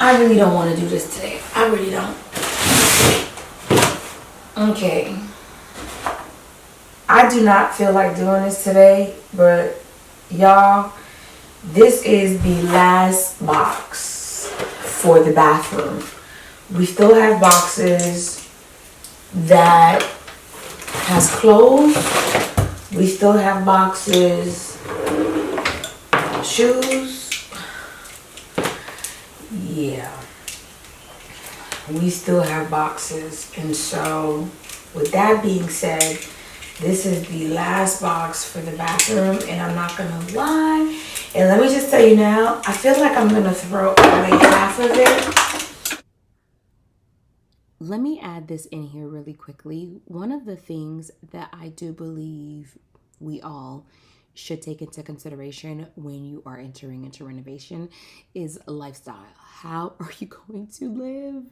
I really don't want to do this today. I really don't. Okay. I do not feel like doing this today, but y'all, this is the last box for the bathroom. We still have boxes that has clothes. We still have boxes, shoes. Yeah, we still have boxes. And so with that being said, this is the last box for the bathroom, and I'm not gonna lie, and let me just tell you now, I feel like I'm gonna throw away half of it. Let me add this in here really quickly. One of the things that I do believe we all should take into consideration when you are entering into renovation is lifestyle. How are you going to live?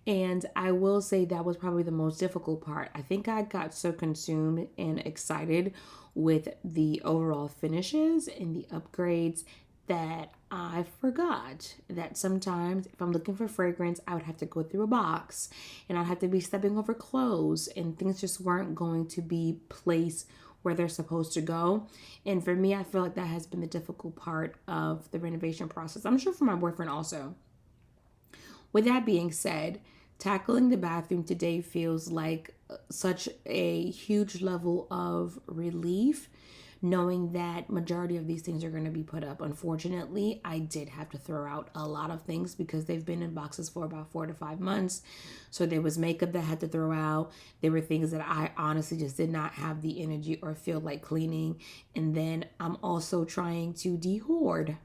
And I will say that was probably the most difficult part. I think I got so consumed and excited with the overall finishes and the upgrades that I forgot that sometimes if I'm looking for fragrance, I would have to go through a box and I'd have to be stepping over clothes, and things just weren't going to be placed where they're supposed to go. And for me, I feel like that has been the difficult part of the renovation process. I'm sure for my boyfriend also. With that being said, tackling the bathroom today feels like such a huge level of relief, knowing that majority of these things are going to be put up. Unfortunately, I did have to throw out a lot of things because they've been in boxes for about 4 to 5 months. So there was makeup that I had to throw out. There were things that I honestly just did not have the energy or feel like cleaning. And then I'm also trying to de-hoard.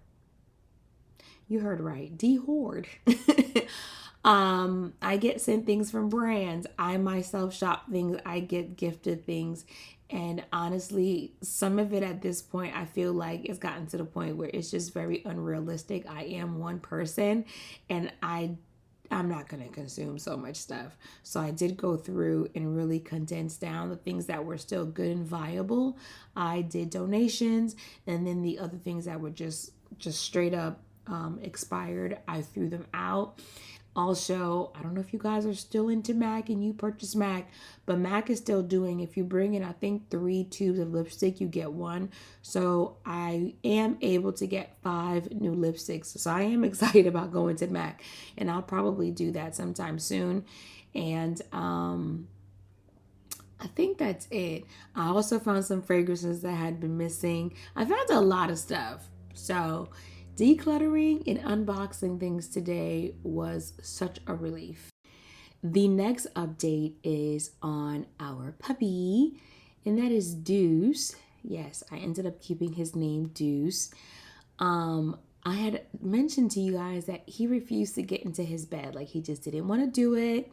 You heard right, de-hoard. I get sent things from brands. I myself shop things. I get gifted things. And honestly, some of it at this point, I feel like it's gotten to the point where it's just very unrealistic. I am one person and I'm not going to consume so much stuff. So I did go through and really condense down the things that were still good and viable. I did donations, and then the other things that were just straight up expired, I threw them out. Also, I don't know if you guys are still into MAC and you purchase MAC, but MAC is still doing, if you bring in, I think 3 tubes of lipstick, you get 1. So I am able to get 5 new lipsticks. So I am excited about going to MAC, and I'll probably do that sometime soon. And I think that's it. I also found some fragrances that had been missing. I found a lot of stuff. So decluttering and unboxing things today was such a relief. The next update is on our puppy, and that is Deuce. Yes, I ended up keeping his name Deuce. I had mentioned to you guys that he refused to get into his bed. Like, he just didn't want to do it.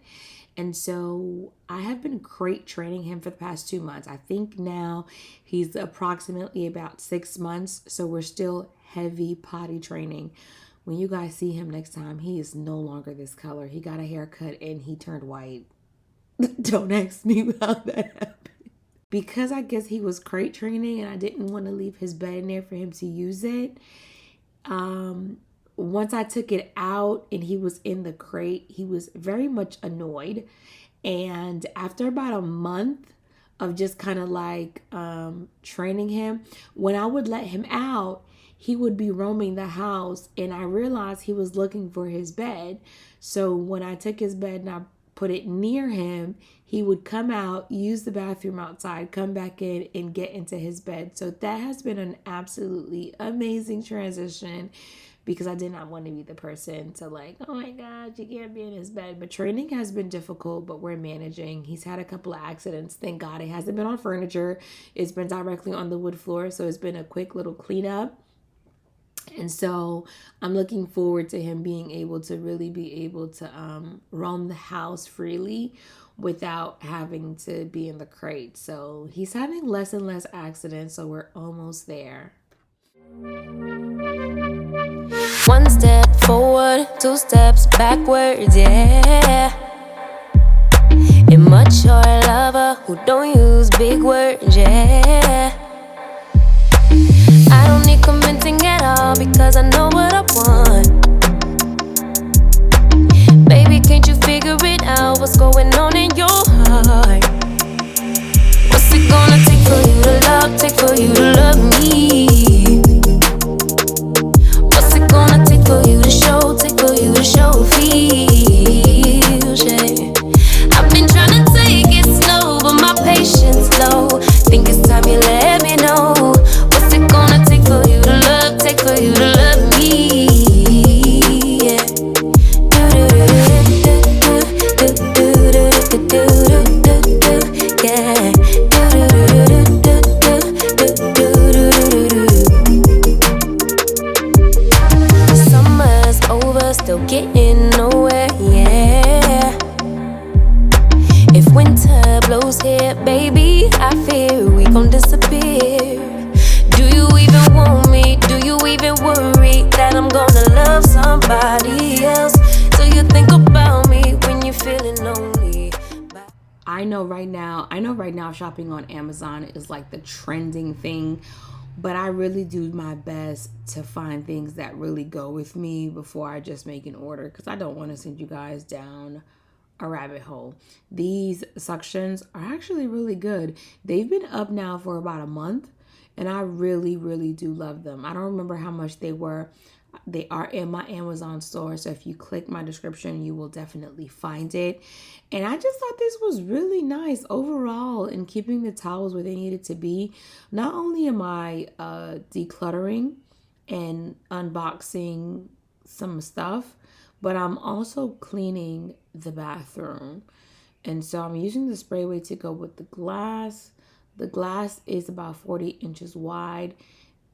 And so I have been crate training him for the past 2 months. I think now he's approximately about 6 months. So we're still heavy potty training. When you guys see him next time, he is no longer this color. He got a haircut and he turned white. Don't ask me how that happened. Because I guess he was crate training and I didn't want to leave his bed in there for him to use it. Once I took it out and he was in the crate, he was very much annoyed. And after about a month of just kind of like training him, when I would let him out, he would be roaming the house, and I realized he was looking for his bed. So when I took his bed and I put it near him, he would come out, use the bathroom outside, come back in and get into his bed. So that has been an absolutely amazing transition, because I did not want to be the person to like, oh my God, you can't be in his bed. But training has been difficult, but we're managing. He's had a couple of accidents. Thank God it hasn't been on furniture. It's been directly on the wood floor. So it's been a quick little cleanup. And so I'm looking forward to him being able to really be able to roam the house freely without having to be in the crate. So he's having less and less accidents. So we're almost there. 1 step forward, 2 steps backwards, yeah. Immature lover who don't use big words, yeah. I don't need convincing at all, because I know what I want. still getting nowhere, yeah. If winter blows here, baby, I fear we gon' disappear. Do you even want me? Do you even worry that I'm gonna love somebody else? Do you think about me when you're feeling lonely? I know right now shopping on Amazon is like the trending thing, but I really do my best to find things that really go with me before I just make an order, because I don't want to send you guys down a rabbit hole. These suctions are actually really good. They've been up now for about a month, and I really, really do love them. I don't remember how much they were. They are in my Amazon store, so if you click my description, you will definitely find it. And I just thought this was really nice overall in keeping the towels where they needed to be. Not only am I decluttering and unboxing some stuff, but I'm also cleaning the bathroom. And so I'm using the sprayway to go with the glass. The glass is about 40 inches wide.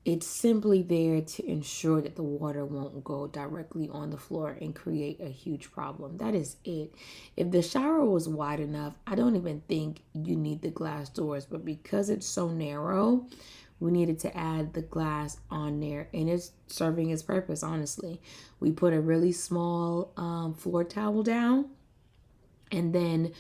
It's simply there to ensure that the water won't go directly on the floor and create a huge problem. That is it. If the shower was wide enough, I don't even think you need the glass doors. But because it's so narrow, we needed to add the glass on there, and it's serving its purpose, honestly. We put a really small floor towel down, and then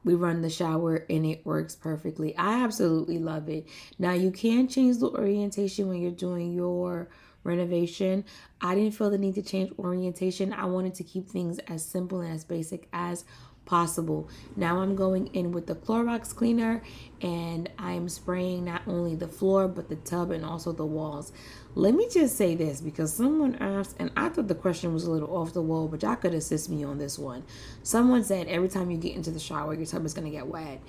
we run the shower, and it works perfectly. I absolutely love it. Now, you can change the orientation when you're doing your renovation. I didn't feel the need to change orientation. I wanted to keep things as simple and as basic as possible. Now I'm going in with the Clorox cleaner, and I am spraying not only the floor but the tub and also the walls. Let me just say this, because someone asked, and I thought the question was a little off the wall, but y'all could assist me on this one. Someone said every time you get into the shower, your tub is going to get wet.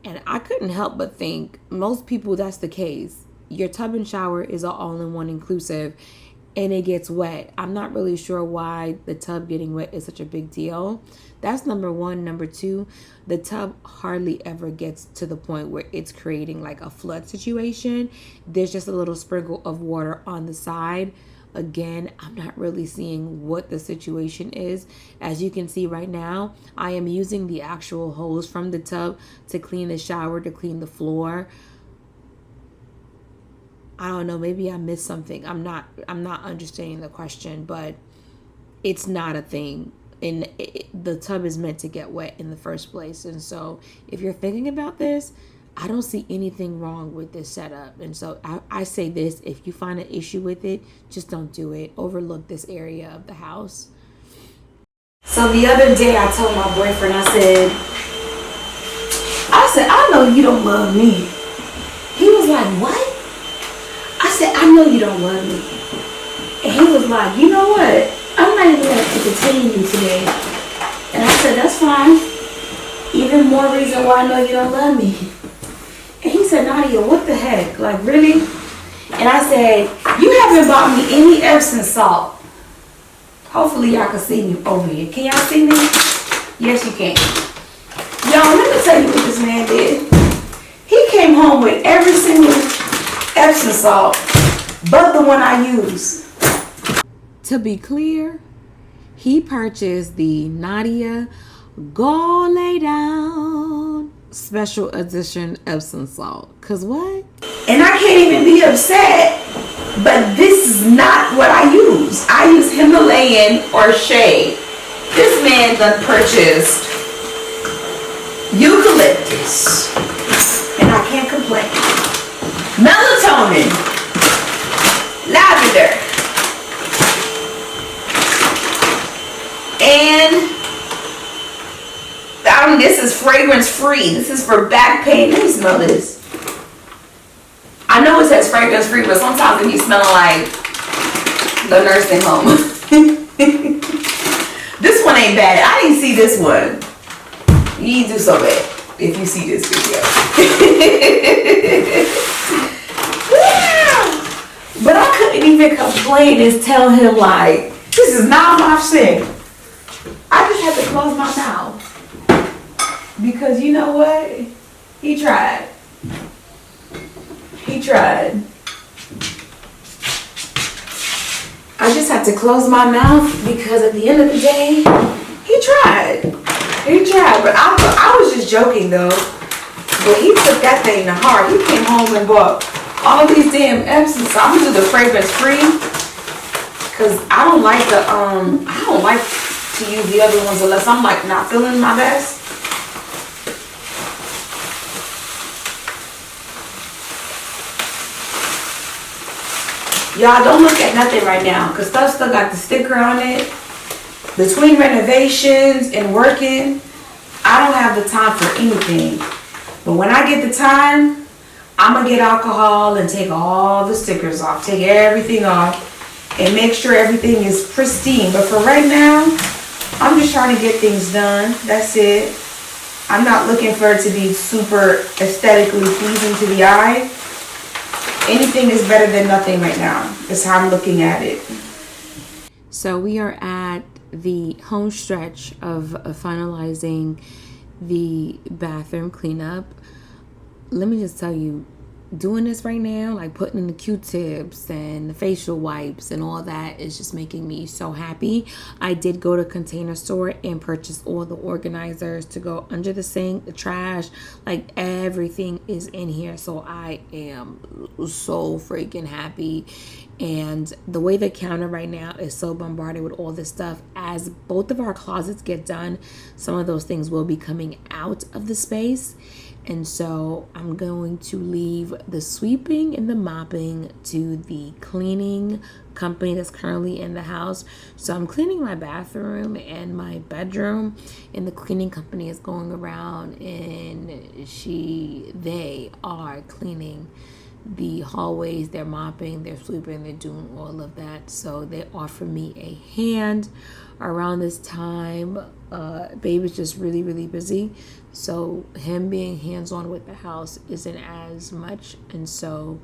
And I couldn't help but think most people, that's the case. Your tub and shower is all-in-one inclusive, and it gets wet. I'm not really sure why the tub getting wet is such a big deal. That's number one. Number two, the tub hardly ever gets to the point where it's creating like a flood situation. There's just a little sprinkle of water on the side. Again, I'm not really seeing what the situation is. As you can see right now, I am using the actual hose from the tub to clean the shower, to clean the floor. I don't know, maybe I missed something. I'm not understanding the question, but it's not a thing. And the tub is meant to get wet in the first place. And so if you're thinking about this, I don't see anything wrong with this setup. And so I say this, if you find an issue with it, just don't do it. Overlook this area of the house. So the other day I told my boyfriend, I said, I know you don't love me. He was like, what? I said, I know you don't love me. And he was like, you know what? I'm not even going to entertain you today. And I said, that's fine. Even more reason why I know you don't love me. And he said, Nadia, what the heck? Like, really? And I said, you haven't bought me any Epsom salt. Hopefully y'all can see me over here. Can y'all see me? Yes, you can. Y'all, let me tell you what this man did. He came home with every single Epsom salt but the one I use. To be clear, he purchased the Nadia Go Lay Down special edition Epsom salt. Cause what? And I can't even be upset, but this is not what I use. I use Himalayan or Shea. This man done purchased eucalyptus, and I can't complain. Melatonin, lavender, and this is fragrance free. This is for back pain. Let me smell this. I know it says fragrance free, but sometimes it be smelling like the nursing home. This one ain't bad. I didn't see this one. You ain't do so bad if you see this video. But I couldn't even complain and tell him like, this is not my shit. I just had to close my mouth. Because you know what? He tried. He tried. I just had to close my mouth because at the end of the day, he tried. But I was just joking though. But he took that thing to heart. He came home and bought all these damn Epsom. So I'm gonna do the fragrance free. Cause I don't like to use the other ones unless I'm like not feeling my best. Y'all don't look at nothing right now because stuff still got the sticker on it. Between renovations and working, I don't have the time for anything. But when I get the time, I'm going to get alcohol and take all the stickers off. Take everything off and make sure everything is pristine. But for right now, I'm just trying to get things done. That's it. I'm not looking for it to be super aesthetically pleasing to the eye. Anything is better than nothing right now. That's how I'm looking at it. So we are at the home stretch of finalizing the bathroom cleanup. Let me just tell you, doing this right now, like putting in the Q-tips and the facial wipes and all that, is just making me so happy. I did go to Container Store and purchase all the organizers to go under the sink, the trash, like everything is in here. So I am so freaking happy. And the way the counter right now is so bombarded with all this stuff, as both of our closets get done, some of those things will be coming out of the space. And so I'm going to leave the sweeping and the mopping to the cleaning company that's currently in the house. So I'm cleaning my bathroom and my bedroom, and the cleaning company is going around and they are cleaning the hallways. They're mopping, they're sweeping, they're doing all of that. So they offer me a hand around this time. Babe is just really, really busy. So him being hands-on with the house isn't as much. And so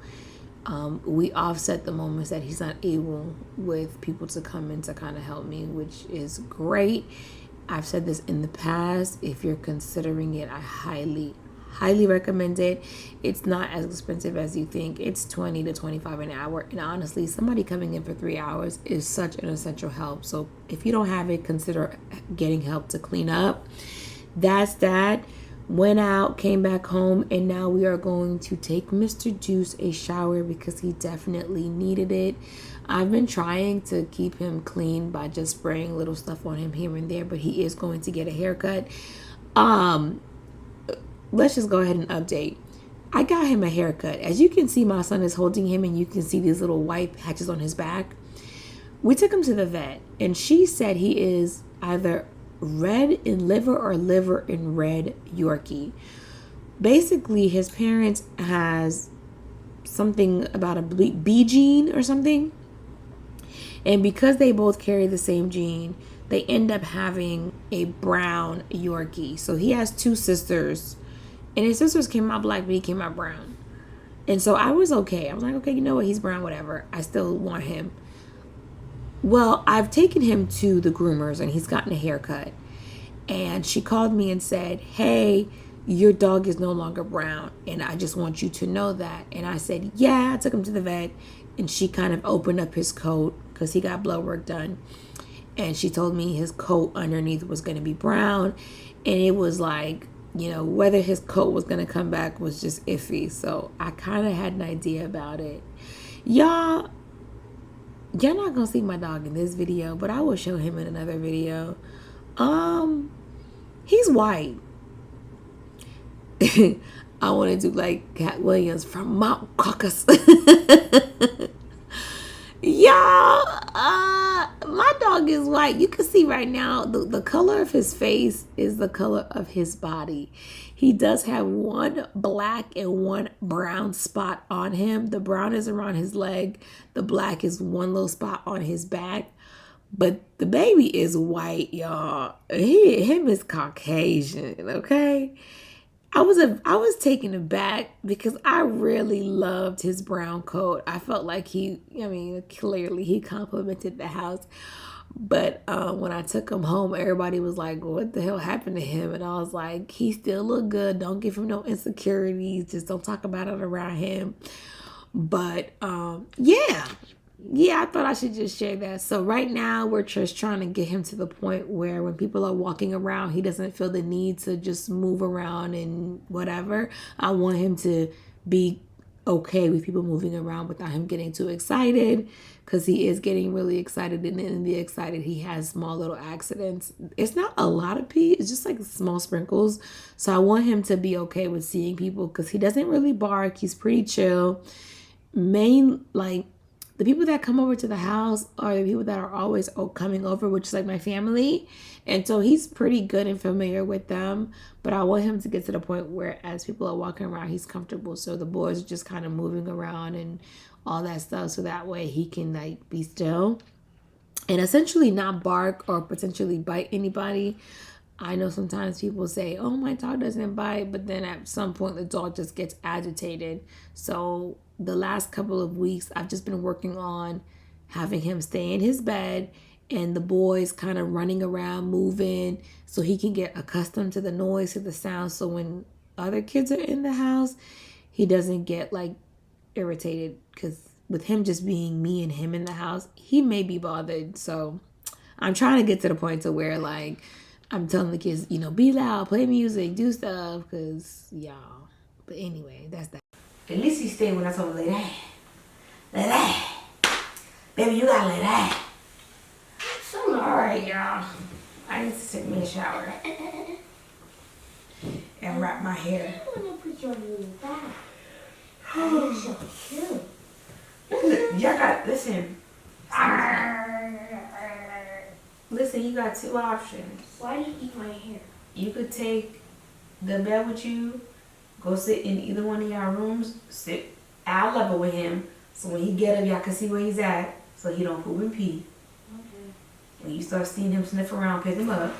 we offset the moments that he's not able with people to come in to kind of help me, which is great. I've said this in the past. If you're considering it, I highly recommend it. It's not as expensive as you think. It's $20 to $25 an hour. And honestly, somebody coming in for 3 hours is such an essential help. So if you don't have it, consider getting help to clean up. That's that. Went out, came back home, and now we are going to take Mr. Juice a shower because he definitely needed it. I've been trying to keep him clean by just spraying little stuff on him here and there, but he is going to get a haircut. Let's just go ahead and update. I got him a haircut. As you can see, my son is holding him, and you can see these little white patches on his back. We took him to the vet, and she said he is either red in liver or liver in red Yorkie. Basically, his parents has something about a B gene or something, and because they both carry the same gene, they end up having a brown Yorkie. So he has two sisters, and his sisters came out black, but he came out brown. And so I was okay. I was like, okay, you know what? He's brown, whatever. I still want him. Well, I've taken him to the groomers and he's gotten a haircut. And she called me and said, hey, your dog is no longer brown. And I just want you to know that. And I said, yeah. I took him to the vet, and she kind of opened up his coat because he got blood work done. And she told me his coat underneath was going to be brown. And it was like, you know, whether his coat was going to come back was just iffy. So I kind of had an idea about it. Y'all not gonna see my dog in this video, but I will show him in another video. He's white. I want to do like Cat Williams from Mount Caucasus. Y'all, my dog is white. You can see right now the color of his face is the color of his body. He does have one black and one brown spot on him. The brown is around his leg. The black is one little spot on his back. But the baby is white, y'all. Him is Caucasian, okay? I was taken aback because I really loved his brown coat. I felt like clearly he complimented the house. But when I took him home, everybody was like, what the hell happened to him? And I was like, he still look good. Don't give him no insecurities. Just don't talk about it around him. But yeah, yeah, I thought I should just share that. So right now we're just trying to get him to the point where when people are walking around, he doesn't feel the need to just move around and whatever. I want him to be okay with people moving around without him getting too excited, because he is getting really excited, and in the excited he has small little accidents. It's not a lot of pee, it's just like small sprinkles. So I want him to be okay with seeing people, because he doesn't really bark. He's pretty chill. The people that come over to the house are the people that are always coming over, which is like my family. And so he's pretty good and familiar with them. But I want him to get to the point where as people are walking around, he's comfortable. So the boys are just kind of moving around and all that stuff. So that way he can like be still and essentially not bark or potentially bite anybody. I know sometimes people say, oh, my dog doesn't bite, but then at some point the dog just gets agitated. So the last couple of weeks, I've just been working on having him stay in his bed and the boys kind of running around, moving, so he can get accustomed to the noise, to the sound. So when other kids are in the house, he doesn't get like irritated, because with him just being me and him in the house, he may be bothered. So I'm trying to get to the point to where like I'm telling the kids, be loud, play music, do stuff, because y'all. But anyway, that's that. At least he stayed when I told him, lay down. Lay down. Baby, you gotta lay down. So, alright, y'all. I need to take me a shower. And wrap my hair. I want to put you on your back. You're so cute. Y'all got, listen. Listen, you got two options. Why do you eat my hair? You could take the bed with you, go sit in either one of y'all rooms, sit eye level with him, so when he get up, y'all can see where he's at, so he don't poop and pee. Okay. When you start seeing him sniff around, pick him up.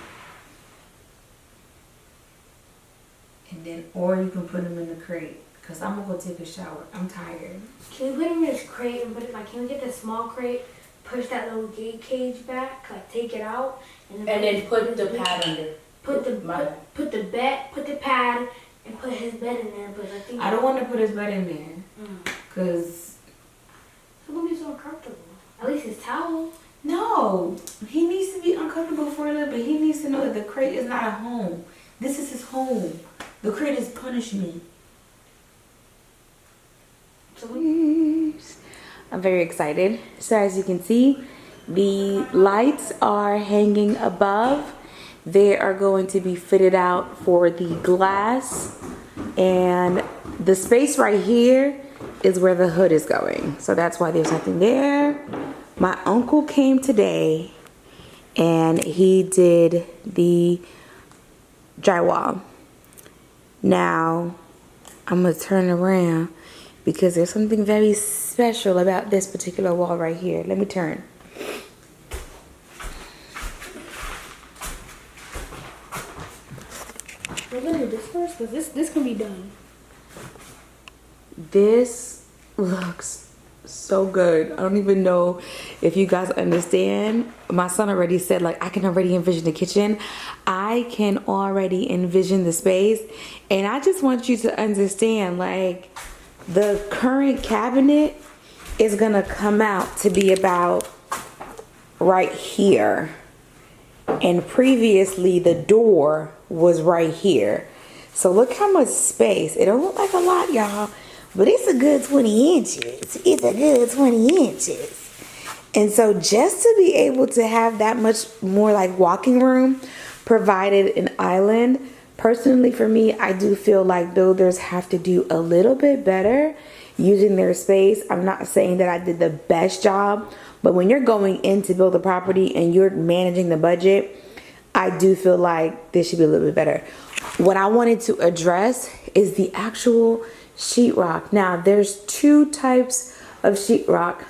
And then, or you can put him in the crate, because I'm going to go take a shower. I'm tired. Can we put him in this crate and put it, can we get the small crate, push that little gate cage back, take it out, and then put the pad under. Put the pad, and put his bed in there. But I don't want to put his bed in there, because it's gonna be so uncomfortable. At least his towel. no, he needs to be uncomfortable for a little bit. He needs to know that the crate is not a home. This is his home. The crate is punishment. I'm very excited. So as you can see, the lights are hanging above. They are going to be fitted out for the glass, and the space right here is where the hood is going. So that's why there's nothing there. My uncle came today and he did the drywall. Now I'm gonna turn around because there's something very special about this particular wall right here. Let me turn. We're gonna do this first, because this can be done. This looks so good. I don't even know if you guys understand. My son already said, I can already envision the kitchen. I can already envision the space. And I just want you to understand, the current cabinet is gonna come out to be about right here. And previously the door was right here. So look how much space. It don't look like a lot, y'all, but it's a good 20 inches. It's a good 20 inches. And so just to be able to have that much more walking room, provided an island, personally for me, I do feel like builders have to do a little bit better using their space. I'm not saying that I did the best job, but when you're going in to build a property and you're managing the budget, I do feel like this should be a little bit better. What I wanted to address is the actual sheetrock. Now, there's two types of sheetrock.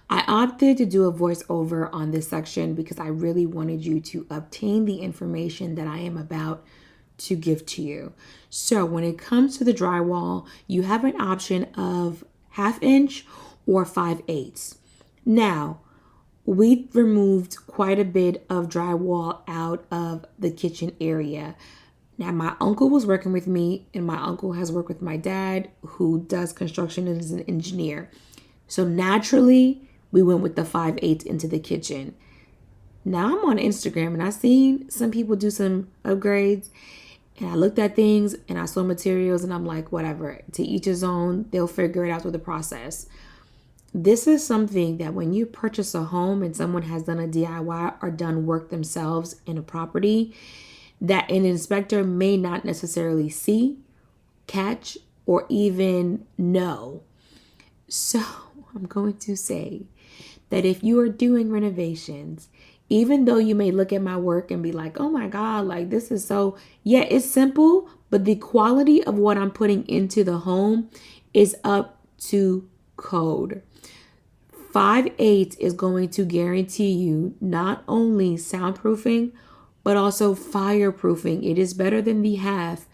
I opted to do a voiceover on this section because I really wanted you to obtain the information that I am about to give to you. So when it comes to the drywall, you have an option of 1/2 inch or 5/8. Now, we removed quite a bit of drywall out of the kitchen area. Now, my uncle was working with me, and my uncle has worked with my dad, who does construction and is an engineer. So naturally, we went with the 5/8 into the kitchen. Now I'm on Instagram and I seen some people do some upgrades, and I looked at things and I saw materials and I'm like, whatever, to each his own, they'll figure it out through the process. This is something that when you purchase a home and someone has done a DIY or done work themselves in a property, that an inspector may not necessarily see, catch, or even know. So I'm going to say that if you are doing renovations, even though you may look at my work and be like, oh my God, like this is so, yeah, it's simple, but the quality of what I'm putting into the home is up to code. 5/8 is going to guarantee you not only soundproofing, but also fireproofing. It is better than the half.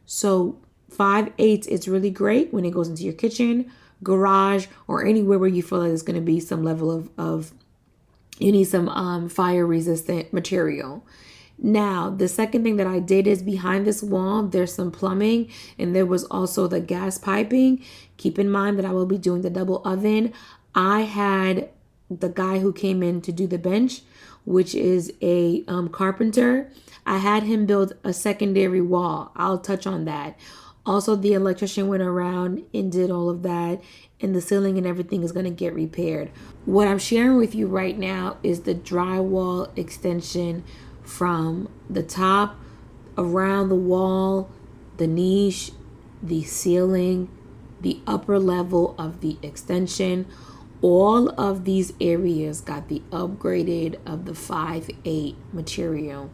So 5/8 is really great when it goes into your kitchen, garage, or anywhere where you feel like there's going to be some level of you need some fire resistant material. Now, the second thing that I did is behind this wall, there's some plumbing and there was also the gas piping. Keep in mind that I will be doing the double oven. I had the guy who came in to do the bench, which is a carpenter. I had him build a secondary wall. I'll touch on that. Also, the electrician went around and did all of that, and the ceiling and everything is going to get repaired. What I'm sharing with you right now is the drywall extension from the top, around the wall, the niche, the ceiling, the upper level of the extension. All of these areas got the upgraded of the 5/8 material.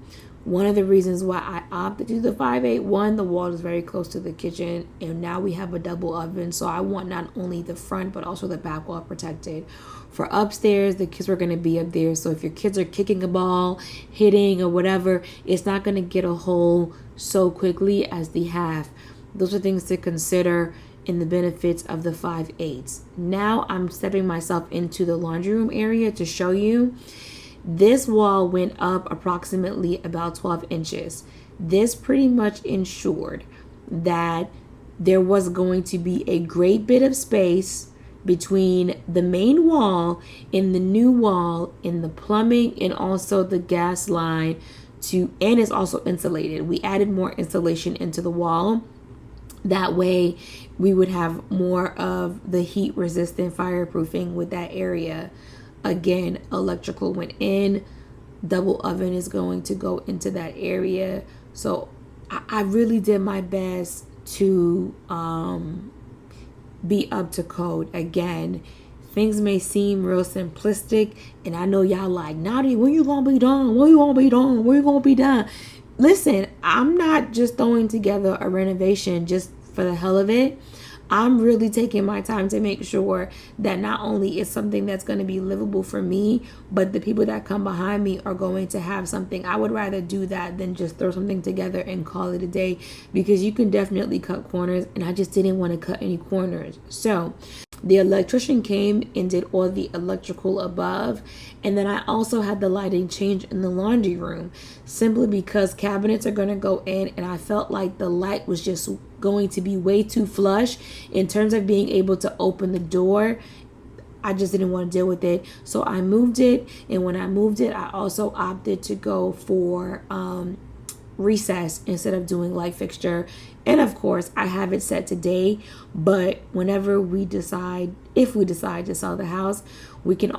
One of the reasons why I opted to do the 5/8, one, the wall is very close to the kitchen, and now we have a double oven, so I want not only the front but also the back wall protected. For upstairs, the kids were going to be up there, so if your kids are kicking a ball, hitting, or whatever, it's not going to get a hole so quickly as the half. Those are things to consider in the benefits of the 5/8. Now I'm stepping myself into the laundry room area to show you. This wall went up approximately about 12 inches. This pretty much ensured that there was going to be a great bit of space between the main wall and the new wall in the plumbing and also the gas line and it's also insulated. We added more insulation into the wall. That way we would have more of the heat resistant fireproofing with that area. Again, electrical went in, double oven is going to go into that area. So I really did my best to be up to code. Again, things may seem real simplistic, and I know y'all like, Naughty, when you gonna be done? When you gonna be done? When you gonna be done? Listen, I'm not just throwing together a renovation just for the hell of it. I'm really taking my time to make sure that not only is something that's going to be livable for me, but the people that come behind me are going to have something. I would rather do that than just throw something together and call it a day, because you can definitely cut corners, and I just didn't want to cut any corners. So the electrician came and did all the electrical above, and then I also had the lighting change in the laundry room, simply because cabinets are going to go in, and I felt like the light was just going to be way too flush in terms of being able to open the door. I just didn't want to deal with it, so I moved it. And when I moved it, I also opted to go for recess instead of doing light fixture. And of course, I have it set today, but whenever we decide, if we decide to sell the house, we can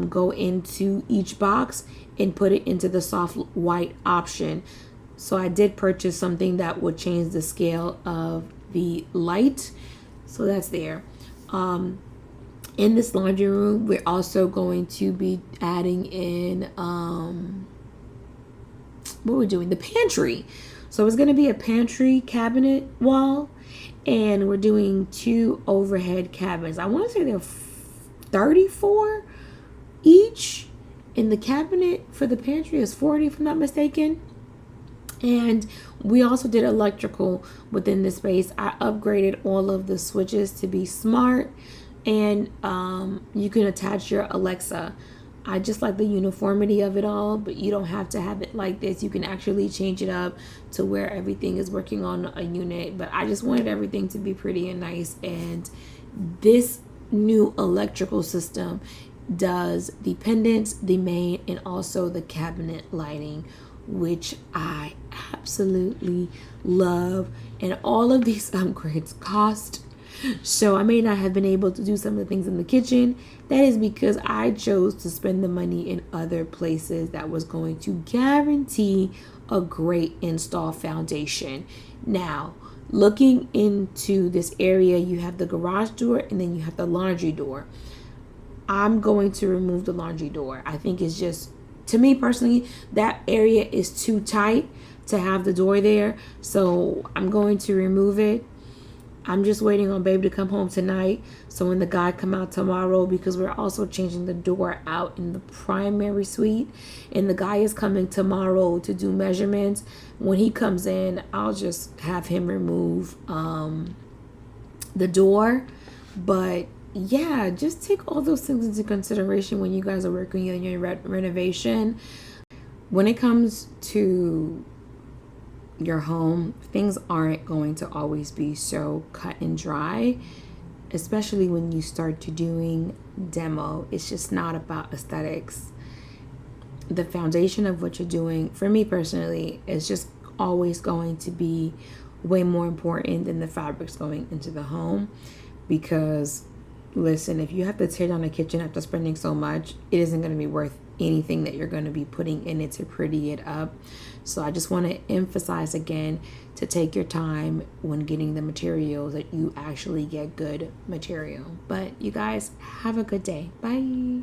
go into each box and put it into the soft white option. So I did purchase something that would change the scale of the light. So that's there. In this laundry room, we're also going to be adding in, what we're doing, the pantry. So it's going to be a pantry cabinet wall, and we're doing 2 overhead cabinets. I want to say they're 34 each, and the cabinet for the pantry is 40 if I'm not mistaken. And we also did electrical within the space. I upgraded all of the switches to be smart, and you can attach your Alexa. I just like the uniformity of it all, but you don't have to have it like this. You can actually change it up to where everything is working on a unit. But I just wanted everything to be pretty and nice, and this new electrical system does the pendants, the main, and also the cabinet lighting, which I absolutely love. And all of these upgrades cost. So I may not have been able to do some of the things in the kitchen. That is because I chose to spend the money in other places that was going to guarantee a great install foundation. Now, looking into this area, you have the garage door and then you have the laundry door. I'm going to remove the laundry door. I think it's just, to me personally, that area is too tight to have the door there. So I'm going to remove it. I'm just waiting on babe to come home tonight. So when the guy come out tomorrow, because we're also changing the door out in the primary suite, and the guy is coming tomorrow to do measurements. When he comes in, I'll just have him remove the door. But yeah, just take all those things into consideration when you guys are working on your renovation. When it comes to your home, things aren't going to always be so cut and dry, especially when you start to doing demo. It's just not about aesthetics. The foundation of what you're doing, for me personally, is just always going to be way more important than the fabrics going into the home. Because listen, if you have to tear down a kitchen after spending so much, it isn't going to be worth anything that you're going to be putting in it to pretty it up. So I just want to emphasize again to take your time when getting the materials, that you actually get good material. But you guys have a good day. Bye.